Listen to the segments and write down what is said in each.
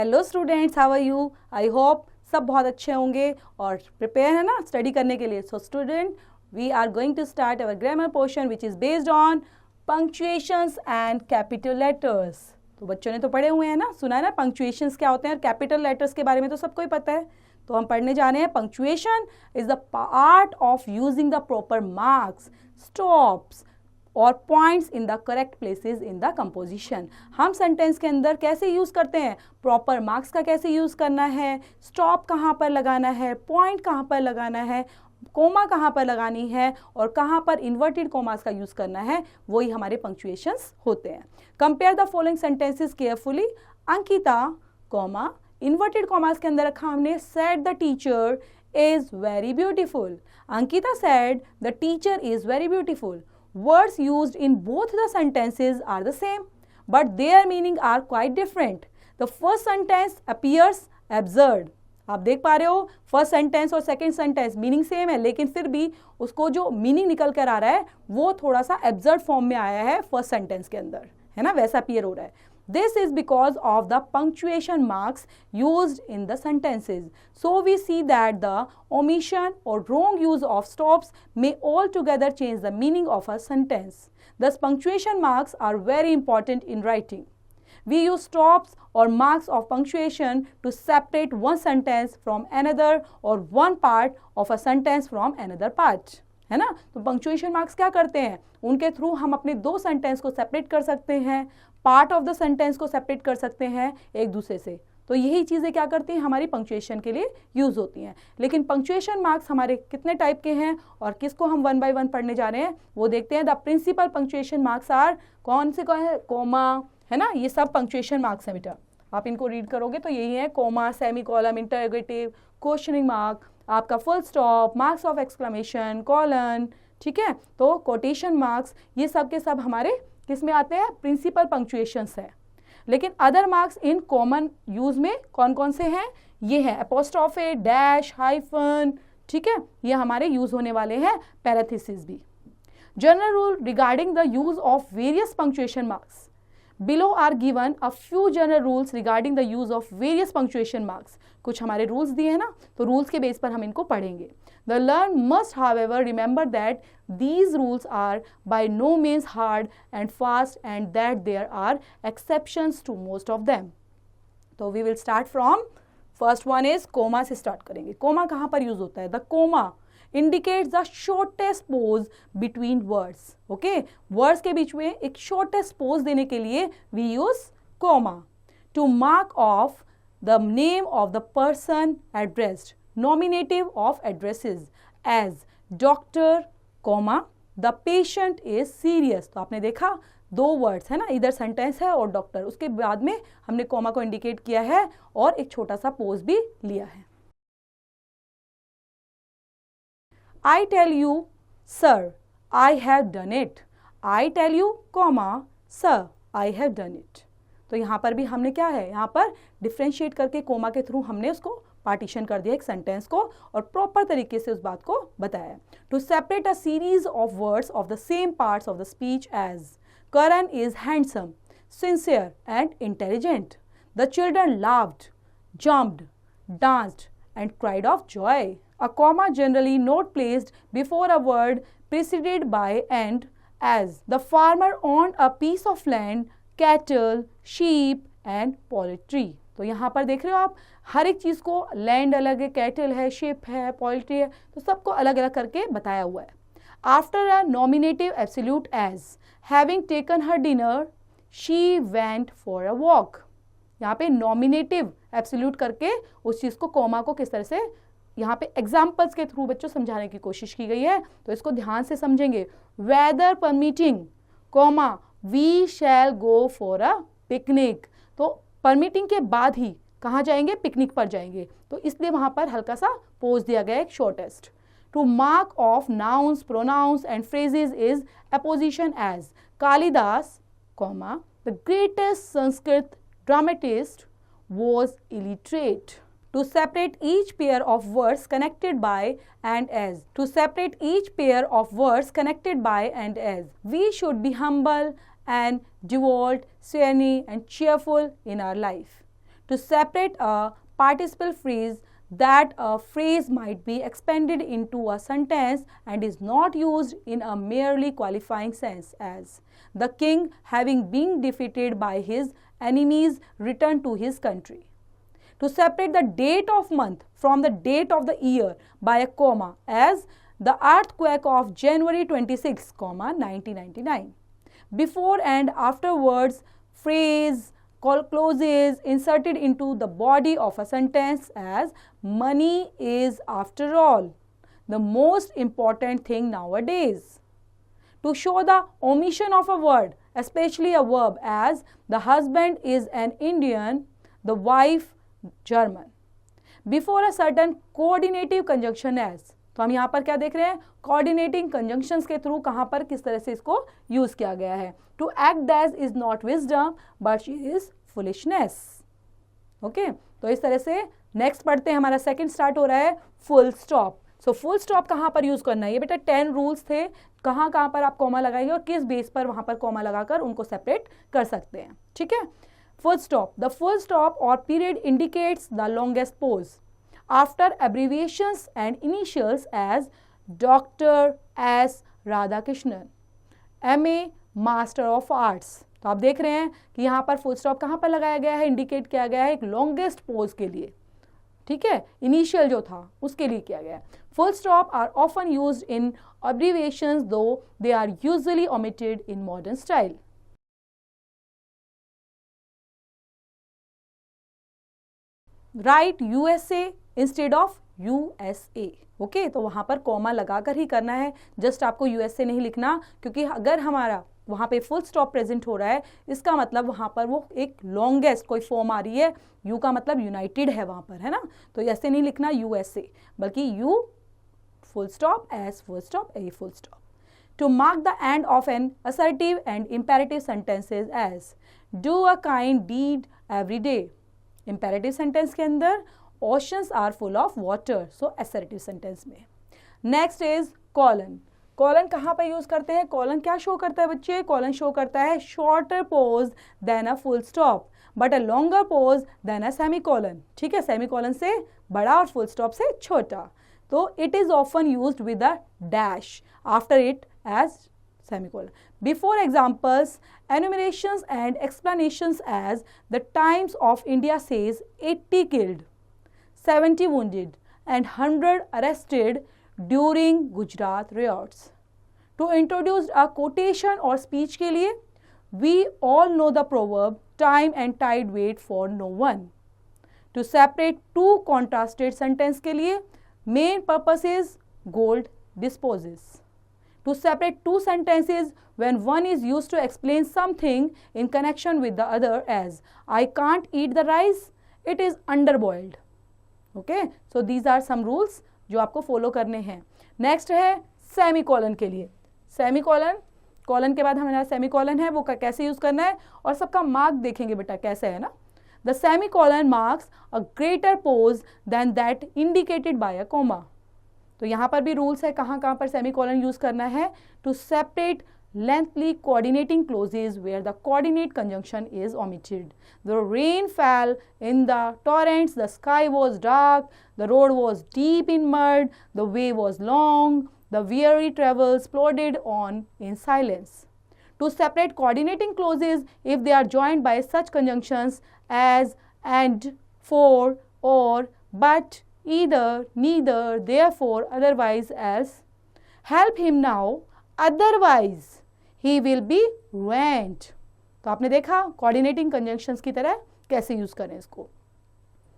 Hello students, how are you? I hope सब बहुत अच्छे होंगे और प्रिपेयर है ना स्टडी करने के लिए. So student, we are going to start our grammar portion which is based on punctuations and capital letters. तो बच्चों ने तो पढ़े हुए हैं ना, सुना है ना पंक्चुएशंस क्या होते हैं, और कैपिटल लेटर्स के बारे में तो सबको ही पता है. तो हम पढ़ने जा रहे हैं punctuation is the part of using the proper marks, stops और points in the correct places in the composition. हम सेंटेंस के अंदर कैसे यूज़ करते हैं, प्रॉपर मार्क्स का कैसे यूज़ करना है, स्टॉप कहाँ पर लगाना है, पॉइंट कहाँ पर लगाना है, कोमा कहाँ पर लगानी है और कहाँ पर इन्वर्टेड कोमास का यूज़ करना है, वही हमारे पंक्चुएशंस होते हैं. Compare the following sentences carefully. Ankita comma, inverted commas के अंदर रखा हमने said the teacher is very beautiful. Ankita said the teacher is very beautiful. Words used in both the sentences are the same, but their meaning are quite different. The first sentence appears absurd. आप देख पा रहे हो, first sentence और second sentence meaning same है, लेकिन फिर भी उसको जो मीनिंग निकल कर आ रहा है वो थोड़ा सा एब्सर्ड फॉर्म में आया है फर्स्ट सेंटेंस के अंदर, है ना, वैसा अपीयर हो रहा है. This is because of the punctuation marks used in the sentences. So we see that the omission or wrong use of stops may altogether change the meaning of a sentence. Thus, punctuation marks are very important in writing. We use stops or marks of punctuation to separate one sentence from another or one part of a sentence from another part. है ना. तो punctuation marks क्या करते हैं, उनके through हम अपने दो सेंटेंस को सेपरेट कर सकते हैं, पार्ट ऑफ द सेंटेंस को सेपरेट कर सकते हैं एक दूसरे से. तो यही चीज़ें क्या करती हैं, हमारी पंक्चुएशन के लिए यूज़ होती हैं. लेकिन पंक्चुएशन मार्क्स हमारे कितने टाइप के हैं और किसको हम वन बाय वन पढ़ने जा रहे हैं वो देखते हैं. The principal punctuation marks are कौन से है, कोमा, है ना, ये सब पंक्चुएशन मार्क्स हैं बेटा. आप इनको रीड करोगे तो यही है comma, semi colon, interrogative, questioning mark, आपका full stop, marks of exclamation, colon, ठीक है. तो कोटेशन मार्क्स ये सब के सब हमारे किस में आते हैं, प्रिंसिपल पंक्चुएशंस है. लेकिन other marks in common use में कौन कौन से हैं, ये है एपोस्ट्रोफे, डैश, हाइफन, ठीक है, ये हमारे यूज होने वाले हैं. पैरेंथेसिस भी. General rule regarding the use of various punctuation marks. Below are given a few general rules regarding the use of various punctuation marks. कुछ हमारे रूल्स दिए हैं ना, तो रूल्स के बेस पर हम इनको पढ़ेंगे. The learner must, however, remember that these rules are by no means hard and fast and that there are exceptions to most of them. तो we will start from first one is comma से start करेंगे. comma कहाँ पर use होता है, the comma indicates the shortest pause between words. Okay, words के बीच में एक shortest pause देने के लिए we use comma to mark off the name of the person addressed. Nominative of addresses as doctor, comma the patient is serious. तो आपने देखा दो वर्ड्स है ना, इधर सेंटेंस है और डॉक्टर, उसके बाद में हमने कॉमा को इंडिकेट किया है और एक छोटा सा पोज भी लिया है. I tell you, sir, I have done it. I tell you, comma, sir, I have done it. तो यहाँ पर भी हमने क्या है, यहाँ पर डिफ्रेंशिएट करके कोमा के थ्रू हमने उसको पार्टीशन कर दिया एक सेंटेंस को और प्रॉपर तरीके से उस बात को बताया. To separate a series of words of the same parts of the speech as Karan is handsome, sincere and intelligent. The children laughed, jumped, danced and cried of joy. A comma generally not placed before a word preceded by and as. The farmer owned a piece of land, cattle, sheep and poultry. तो यहाँ पर देख रहे हो आप, हर एक चीज़ को land अलग है, कैटल है, शिप है, पोल्ट्री है, तो सबको अलग अलग करके बताया हुआ है. After a nominative absolute as, having taken her dinner, she went for a walk. यहाँ पे नॉमिनेटिव एब्सोल्यूट करके उस चीज़ को कोमा को किस तरह से यहाँ पे एग्जाम्पल्स के थ्रू बच्चों समझाने की कोशिश की गई है, तो इसको ध्यान से समझेंगे. Weather permitting, comma we shall go for a picnic. तो परमिटिंग के बाद ही कहाँ जाएंगे, पिकनिक पर जाएंगे, तो इसलिए वहाँ पर हल्का सा पोज दिया गया एक shortest. To mark of nouns, pronouns and phrases is apposition as. Kalidas, comma the greatest Sanskrit dramatist was illiterate. To separate each pair of words connected by and as. To separate each pair of words connected by and as. We should be humble and devout, serene and cheerful in our life. To separate a participle phrase, that a phrase might be expanded into a sentence and is not used in a merely qualifying sense, as the king, having been defeated by his enemies, returned to his country. To separate the date of month from the date of the year by a comma, as the earthquake of January 26, 1999. Before and afterwards phrase clauses inserted into the body of a sentence, as money is after all the most important thing nowadays. To show the omission of a word, especially a verb, as the husband is an Indian, the wife German. Before a certain coordinative conjunction, as तो हम यहाँ पर क्या देख रहे हैं, coordinating conjunctions के through कहाँ पर किस तरह से इसको यूज किया गया है. To act as is not wisdom but is foolishness. Okay, तो इस तरह से नेक्स्ट पढ़ते हैं. हमारा सेकंड स्टार्ट हो रहा है full stop. So full stop कहाँ पर यूज करना है, ये बेटा 10 रूल्स थे, कहाँ कहाँ पर आप कॉमा लगाइए और किस बेस पर वहाँ पर कॉमा लगाकर उनको सेपरेट कर सकते हैं. ठीक है. Full stop. The full stop और period indicates the longest pause after abbreviations and initials as Dr. S. Radhakrishnan, MA, Master of Arts. तो आप देख रहे हैं कि यहाँ पर फुल स्टॉप कहाँ पर लगाया गया है, इंडिकेट किया गया है एक लॉन्गेस्ट पोज के लिए. ठीक है, इनिशियल जो था उसके लिए किया गया है. Full stop are often used in abbreviations though they are usually omitted in modern style. Write USA instead of USA. Okay, तो वहाँ पर कॉमा लगाकर ही करना है, जस्ट आपको USA नहीं लिखना, क्योंकि अगर हमारा वहाँ पे फुल स्टॉप प्रेजेंट हो रहा है इसका मतलब वहाँ पर वो एक लॉन्गेस्ट कोई फॉर्म आ रही है. यू का मतलब यूनाइटेड है वहाँ पर, है ना, तो ऐसे नहीं लिखना USA, बल्कि U full stop S full stop A full stop. To mark the end of an assertive and imperative sentences as do a kind deed every day. Imperative sentence के अंदर oceans are full of water, so assertive sentence में. next is colon. colon कहाँ पर use करते हैं, colon क्या show करता है बच्चे, colon शो करता है shorter pause than a full stop but a longer pause than a semicolon. ठीक है, semicolon से बड़ा और full stop से छोटा. तो it is often used with a dash after it as semicolon. Before examples, enumerations and explanations as the Times of India says 80 killed, 70 wounded and 100 arrested during Gujarat riots. To introduce a quotation or speech के लिए, we all know the proverb time and tide wait for no one. To separate two contrasted sentence के लिए, main purpose is gold disposes. To separate two sentences when one is used to explain something in connection with the other, as I can't eat the rice, it is underboiled. Okay, so these are some rules जो आपको follow करने हैं. Next है semicolon के लिए. Semicolon, colon के बाद हमारा सेमीकोलन है, वो कैसे यूज करना है और सबका मार्क देखेंगे बेटा कैसे है ना. The semicolon marks a greater pause than that indicated by a comma. तो यहाँ पर भी रूल्स है कहाँ कहाँ पर सेमीकोलन यूज करना है. To separate lengthy coordinating clauses where the coordinate conjunction is omitted. The rain fell in the torrents, the sky was dark, the road was deep in mud, the way was long, the weary travels plodded on in silence. To separate coordinating clauses if they are joined by such conjunctions as and, for, or, but, either, neither, therefore, otherwise, as, help him now, otherwise he will be ruined. तो आपने देखा coordinating conjunctions की तरह कैसे use करें इसको.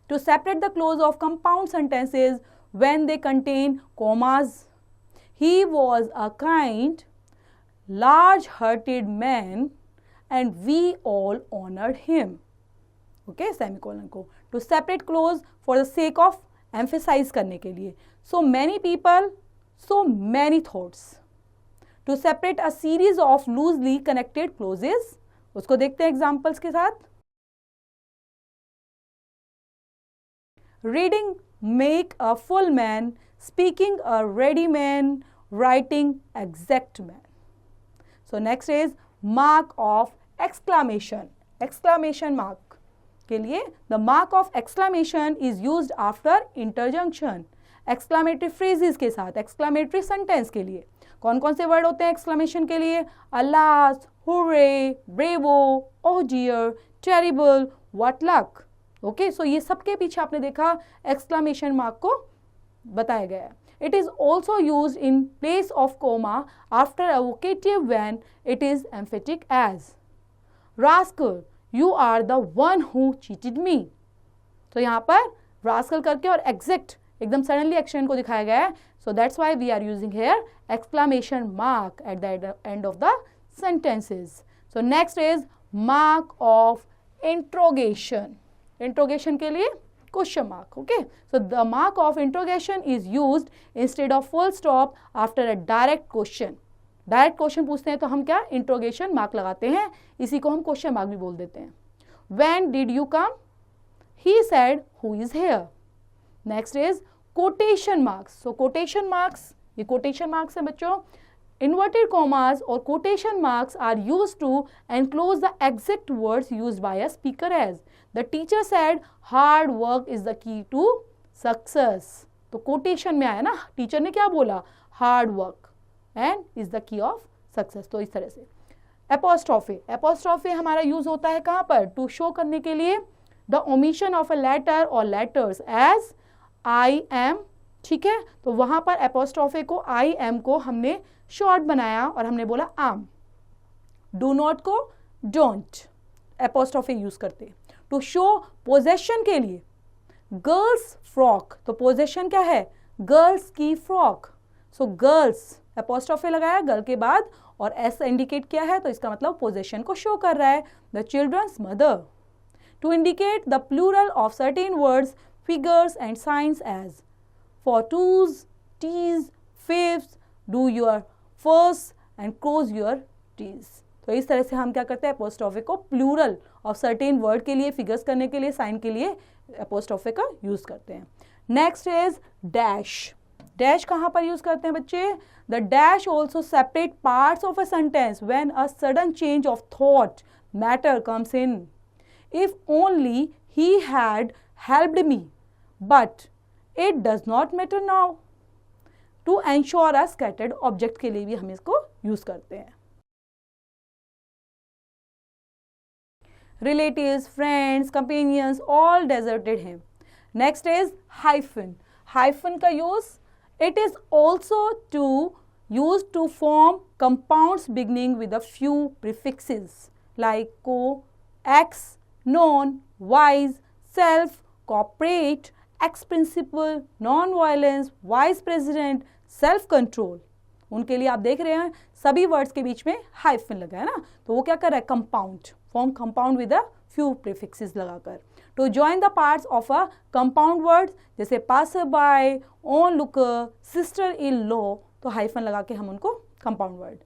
To separate the clause of compound sentences when they contain commas, he was a kind, large-hearted man and we all honored him. Okay, semicolon को. To separate clause for the sake of emphasize करने के लिए. So many people, so many thoughts. To separate a series of loosely connected clauses, उसको देखते हैं examples के साथ. Reading make a full man, speaking a ready man, writing exact man. So next is mark of exclamation, exclamation mark. के लिए the mark of exclamation is used after interjection, exclamatory phrases के साथ, exclamatory sentence के लिए कौन कौन से word होते हैं एक्सक्लामेशन के लिए? Alas, hurray, bravo, oh dear, terrible, what luck. Okay, so ये सबके पीछे आपने देखा एक्सक्लामेशन मार्क को बताया गया है। It is also use in place of comma after a vocative when it is emphatic as rascal you are the one who cheated me. तो यहाँ पर रास्कल करके और एग्जैक्ट एकदम सडनली एक्शन को दिखाया गया है, so that's why we are using here exclamation mark at the end of the sentences. So next is mark of interrogation. Interrogation के लिए question mark. Okay, so the mark of interrogation is used instead of full stop after a direct question. Direct question पूछते हैं तो हम क्या interrogation mark लगाते हैं, इसी को हम question mark भी बोल देते हैं. When did you come? He said, who is here? Next is quotation marks. So quotation marks, ये कोटेशन मार्क्स हैं बच्चों. इन्वर्टेड कॉमास और quotation marks are used to enclose the exact words used by a speaker as the teacher said hard work is the key to success. तो quotation में आया ना, teacher ने क्या बोला? Hard work and is the key of success. तो इस तरह से एपोस्ट्रोफे, एपोस्ट्रोफे हमारा यूज होता है कहाँ पर? टू शो करने के लिए the omission of a letter और लेटर्स एज आई एम. ठीक है, तो वहां पर एपोस्ट्रोफे को आई एम को हमने शॉर्ट बनाया और हमने बोला आम. डू नॉट को डोंट एपोस्ट्रोफे यूज करते. टू शो पोजेशन के लिए गर्ल्स फ्रॉक, तो पोजेशन क्या है? गर्ल्स की फ्रॉक. सो गर्ल्स एपोस्ट्रोफे लगाया गर्ल के बाद और एस इंडिकेट किया है, तो इसका मतलब पोजेशन को शो कर रहा है. The children's mother. To indicate the plural of certain words, figures and signs as for twos, teas, fifths, do your first and cross your t's. तो इस तरह से हम क्या करते हैं? एपोस्ट्रोफे को प्लूरल ऑफ सर्टेन वर्ड के लिए, फिगर्स करने के लिए, साइन के लिए एपोस्ट्रोफे का यूज करते हैं. Next is dash. डैश कहाँ पर यूज करते हैं बच्चे? The dash also separate parts of a sentence when a sudden change of thought matter comes in. If only he had helped me but it does not matter now. To ensure a scattered object के लिए भी हम इसको use करते हैं. Relatives, friends, companions all deserted him. Next is hyphen. Hyphen का use, it is also to use to form compounds beginning with a few prefixes like co, ex, non, vice, self, cooperate, ex principal, non violence, vice president, self control. उनके लिए आप देख रहे हैं सभी words के बीच में हाइफन लगा है ना, तो वो क्या कर रहा है? Compound, form compound with a few prefixes लगाकर. To join the parts of a compound word जैसे passer by, on looker, sister in law, तो हाइफन लगा के हम उनको compound word.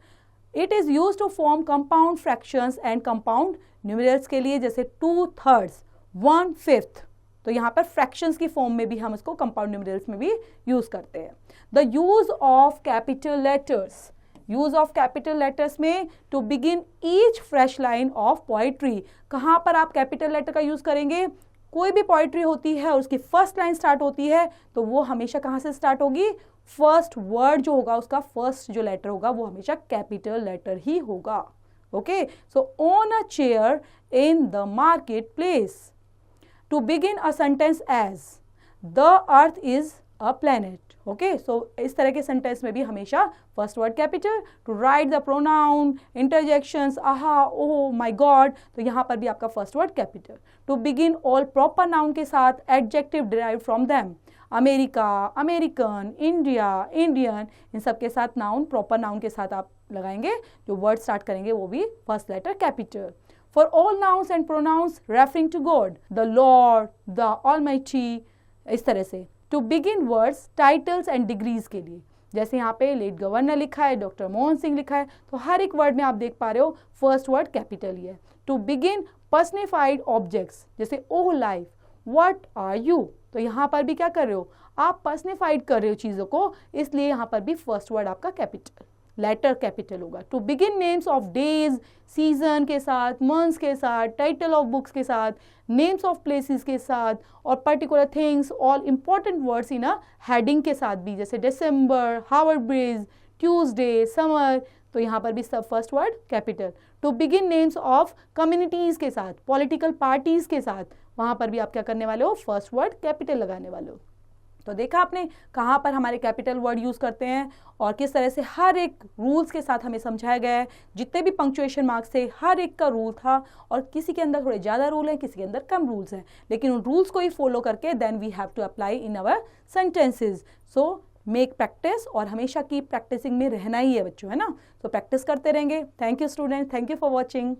It is use to form compound fractions and compound numerals के लिए जैसे 2/3, 1/5. तो यहाँ पर फ्रैक्शंस की फॉर्म में भी हम इसको कंपाउंड न्यूमेरल्स में भी यूज करते हैं. The use of capital letters. Use of capital letters में to begin each fresh line of poetry. कहाँ पर आप कैपिटल लेटर का यूज करेंगे? कोई भी पोइट्री होती है और उसकी फर्स्ट लाइन स्टार्ट होती है तो वो हमेशा कहाँ से स्टार्ट होगी? फर्स्ट वर्ड जो होगा उसका फर्स्ट जो लेटर होगा वो हमेशा कैपिटल लेटर ही होगा. Okay, so on a chair in the market place. To begin a sentence as the earth is a planet. Okay, so इस तरह के सेंटेंस में भी हमेशा first word capital. To write the pronoun, interjections, aha, oh, my god, तो यहाँ पर भी आपका first word capital. To begin all proper noun के साथ adjective derive from them. America, American, India, Indian, इन सब के साथ नाउन, प्रॉपर नाउन के साथ आप लगाएंगे. जो वर्ड स्टार्ट करेंगे वो भी first letter capital. For all nouns and pronouns referring to God, the Lord, the Almighty, इस तरह से. To begin words, titles and degrees के लिए जैसे यहाँ पे लेट गवर्नर लिखा है, डॉक्टर मोहन सिंह लिखा है, तो हर एक वर्ड में आप देख पा रहे हो फर्स्ट वर्ड कैपिटल ही है. टू बिगिन पर्सनिफाइड ऑब्जेक्ट्स जैसे ओ लाइफ, व्हाट आर यू, तो यहाँ पर भी क्या कर रहे हो? आप पर्सनिफाइड कर रहे हो चीज़ों को, इसलिए यहाँ पर भी फर्स्ट वर्ड आपका कैपिटल. लेटर कैपिटल होगा. To begin names of days, season के साथ, मंथ्स के साथ, टाइटल ऑफ बुक्स के साथ, नेम्स ऑफ प्लेसेस के साथ और particular things, all important words in a heading के साथ भी, जैसे December, Harvard Bridge, Tuesday, summer, तो यहाँ पर भी सब first word capital. To begin names of communities के साथ, पॉलिटिकल पार्टीज़ के साथ, वहाँ पर भी आप क्या करने वाले हो, फर्स्ट वर्ड कैपिटल लगाने वाले हो. तो देखा आपने कहाँ पर हमारे कैपिटल वर्ड यूज़ करते हैं और किस तरह से हर एक रूल्स के साथ हमें समझाया गया है. जितने भी पंक्चुएशन मार्क्स थे हर एक का रूल था और किसी के अंदर थोड़े ज़्यादा रूल हैं, किसी के अंदर कम रूल्स हैं, लेकिन उन रूल्स को ही फॉलो करके then we have to apply in our sentences. So make practice, और हमेशा की प्रैक्टिसिंग में रहना ही है बच्चों, है ना. तो प्रैक्टिस करते रहेंगे. Thank you student, thank you for watching.